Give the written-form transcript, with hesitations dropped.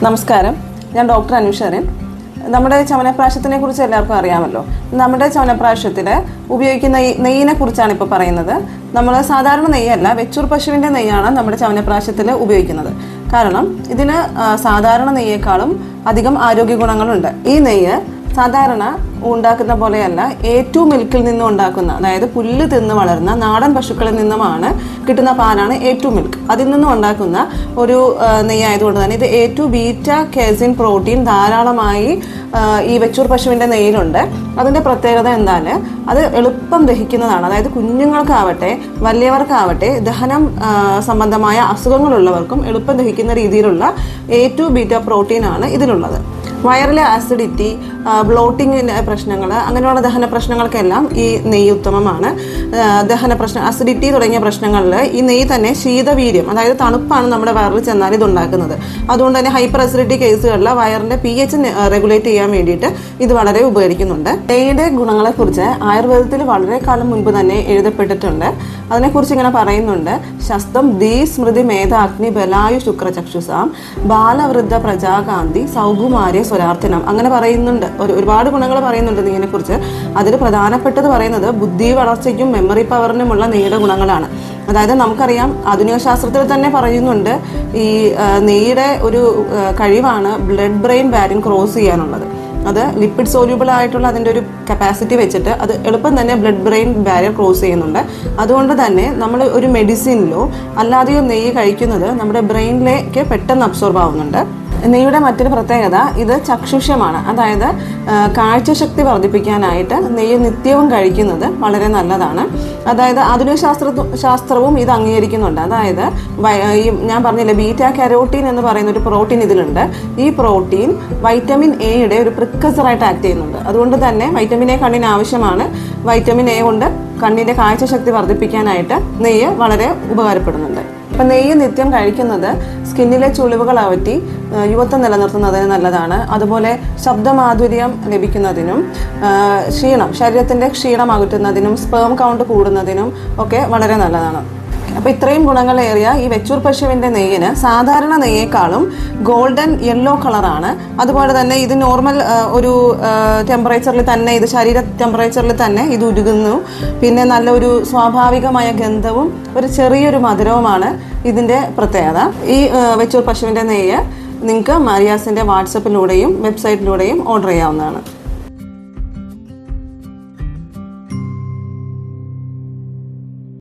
നമസ്കാരം, ഞാൻ ഡോക്ടർ അനുഷരൻ. നമ്മുടെ ചവനപ്രാശത്തിനെ കുറിച്ച് എല്ലാവർക്കും അറിയാമല്ലോ. നമ്മുടെ ചവനപ്രാശത്തിൽ ഉപയോഗിക്കുന്ന നെയ്യിനെ കുറിച്ചാണ് ഇപ്പോൾ പറയുന്നത്. നമ്മൾ സാധാരണ നെയ്യല്ല, വെച്ചൂർ പശുവിൻ്റെ നെയ്യാണ് നമ്മുടെ ചവനപ്രാശത്തിൽ ഉപയോഗിക്കുന്നത്. കാരണം ഇതിന് സാധാരണ നെയ്യേക്കാളും അധികം ആരോഗ്യ ഗുണങ്ങളുണ്ട്. ഈ നെയ്യ് സാധാരണ ഉണ്ടാക്കുന്ന പോലെയല്ല, A2 മിൽക്കിൽ നിന്നും ഉണ്ടാക്കുന്ന, അതായത് പുല്ല് തിന്ന് വളർന്ന നാടൻ പശുക്കളിൽ നിന്നുമാണ് കിട്ടുന്ന പാലാണ് A2 മിൽക്ക്. അതിൽ നിന്നും ഉണ്ടാക്കുന്ന ഒരു നെയ്യായതുകൊണ്ട് തന്നെ ഇത് A2 ബീറ്റ കേസിൻ പ്രോട്ടീൻ ധാരാളമായി ഈ വെച്ചൂർ പശുവിൻ്റെ നെയ്യിലുണ്ട്. അതിൻ്റെ പ്രത്യേകത എന്നാൽ അത് എളുപ്പം ദഹിക്കുന്നതാണ്. അതായത് കുഞ്ഞുങ്ങൾക്കാവട്ടെ വലിയവർക്കാവട്ടെ ദഹനം സംബന്ധമായ അസുഖങ്ങളുള്ളവർക്കും എളുപ്പം ദഹിക്കുന്ന രീതിയിലുള്ള A2 ബീറ്റ പ്രോട്ടീനാണ് ഇതിലുള്ളത്. വയറിലെ ആസിഡിറ്റി, ബ്ലോട്ടിങ്ങിൻ്റെ പ്രശ്നങ്ങൾ, അങ്ങനെയുള്ള ദഹന പ്രശ്നങ്ങൾക്കെല്ലാം ഈ നെയ്യ് ഉത്തമമാണ്. അസിഡിറ്റി തുടങ്ങിയ പ്രശ്നങ്ങളിൽ ഈ നെയ്യ് തന്നെ ശീതവീര്യം, അതായത് തണുപ്പാണ് നമ്മുടെ വയറിൽ ചെന്നാൽ ഇതുണ്ടാക്കുന്നത്. അതുകൊണ്ട് തന്നെ ഹൈപ്പർ അസിഡിറ്റി കേസുകളിൽ വയറിൻ്റെ pH റെഗുലേറ്റ് ചെയ്യാൻ വേണ്ടിയിട്ട് ഇത് വളരെ ഉപകരിക്കുന്നുണ്ട്. നെയ്യുടെ ഗുണങ്ങളെക്കുറിച്ച് ആയുർവേദത്തിൽ വളരെ കാലം മുൻപ് തന്നെ എഴുതപ്പെട്ടിട്ടുണ്ട്. അതിനെക്കുറിച്ച് ഇങ്ങനെ പറയുന്നുണ്ട്: ശസ്തം ദീ സ്മൃതി മേധാഗ്നി ബലായു ശുക്രചക്ഷുസാം ബാലവൃദ്ധ പ്രജാകാന്തി സൗകുമാര്യ സ്വരാർത്ഥനം. അങ്ങനെ പറയുന്നുണ്ട്. ഒരുപാട് ഗുണങ്ങൾ പറയുന്നുണ്ട് നെയ്യിനെക്കുറിച്ച്. അതിൽ പ്രധാനപ്പെട്ടത് പറയുന്നത് ബുദ്ധി വളർച്ചയ്ക്കും മെമ്മറി പവറിനുമുള്ള നെയ്യുടെ ഗുണങ്ങളാണ്. അതായത് നമുക്കറിയാം, ആധുനിക ശാസ്ത്രത്തിൽ തന്നെ പറയുന്നുണ്ട് ഈ നെയ്യുടെ ഒരു കഴിവാണ് ബ്ലഡ് ബ്രെയിൻ ബാരിയർ ക്രോസ് ചെയ്യാനുള്ളത്. അത് ലിപ്പിഡ് സോല്യൂബിൾ ആയിട്ടുള്ള അതിൻ്റെ ഒരു കപ്പാസിറ്റി വെച്ചിട്ട് അത് എളുപ്പം തന്നെ ബ്ലഡ് ബ്രെയിൻ ബാരിയർ ക്രോസ് ചെയ്യുന്നുണ്ട്. അതുകൊണ്ട് തന്നെ നമ്മൾ ഒരു മെഡിസിനിലോ അല്ലാതെയോ നെയ്യ് കഴിക്കുന്നത് നമ്മുടെ ബ്രെയിനിലേക്ക് പെട്ടെന്ന് അബ്സോർബ് ആവുന്നുണ്ട്. നെയ്യുടെ മറ്റൊരു പ്രത്യേകത, ഇത് ചക്ഷുഷ്യമാണ്. അതായത് കാഴ്ചശക്തി വർദ്ധിപ്പിക്കാനായിട്ട് നെയ്യ് നിത്യവും കഴിക്കുന്നത് വളരെ നല്ലതാണ്. അതായത് ആധുനിക ശാസ്ത്രവും ഇത് അംഗീകരിക്കുന്നുണ്ട്. അതായത് ഈ ഞാൻ പറഞ്ഞില്ലേ, ബീറ്റ കരോട്ടീൻ എന്ന് പറയുന്ന ഒരു പ്രോട്ടീൻ ഇതിലുണ്ട്. ഈ പ്രോട്ടീൻ വൈറ്റമിൻ എയുടെ ഒരു പ്രിക്കസറായിട്ട് ആക്ട് ചെയ്യുന്നുണ്ട്. അതുകൊണ്ട് തന്നെ വൈറ്റമിൻ എ കണ്ണിന് ആവശ്യമാണ്. വൈറ്റമിൻ എ കൊണ്ട് കണ്ണിൻ്റെ കാഴ്ചശക്തി വർദ്ധിപ്പിക്കാനായിട്ട് നെയ്യ് വളരെ ഉപകാരപ്പെടുന്നുണ്ട്. അപ്പം നെയ്യ് നിത്യം കഴിക്കുന്നത് സ്കിന്നിലെ ചുളിവുകൾ അകറ്റി യുവത്വം നിലനിർത്തുന്നതിന് നല്ലതാണ്. അതുപോലെ ശബ്ദമാധുര്യം ലഭിക്കുന്നതിനും ശരീരത്തിൻ്റെ ക്ഷീണം അകറ്റുന്നതിനും സ്പേം കൗണ്ട് കൂടുന്നതിനും ഒക്കെ വളരെ നല്ലതാണ്. അപ്പോൾ ഇത്രയും ഗുണങ്ങളേറിയ ഈ വെച്ചൂർ പശുവിൻ്റെ നെയ്യിന് സാധാരണ നെയ്യേക്കാളും ഗോൾഡൻ യെല്ലോ കളറാണ്. അതുപോലെ തന്നെ ഇത് നോർമൽ ഒരു ടെമ്പറേച്ചറിൽ തന്നെ, ഇത് ശരീര ടെമ്പറേച്ചറിൽ തന്നെ ഇത് ഉരുകുന്നു. പിന്നെ നല്ലൊരു സ്വാഭാവികമായ ഗന്ധവും ഒരു ചെറിയൊരു മധുരവുമാണ് ഇതിൻ്റെ പ്രത്യേകത. ഈ വെച്ചൂർ പശുവിൻ്റെ നെയ്യ് നിങ്ങൾക്ക് മാരിയാസിൻ്റെ വാട്സപ്പിലൂടെയും വെബ്സൈറ്റിലൂടെയും ഓർഡർ ചെയ്യാവുന്നതാണ്.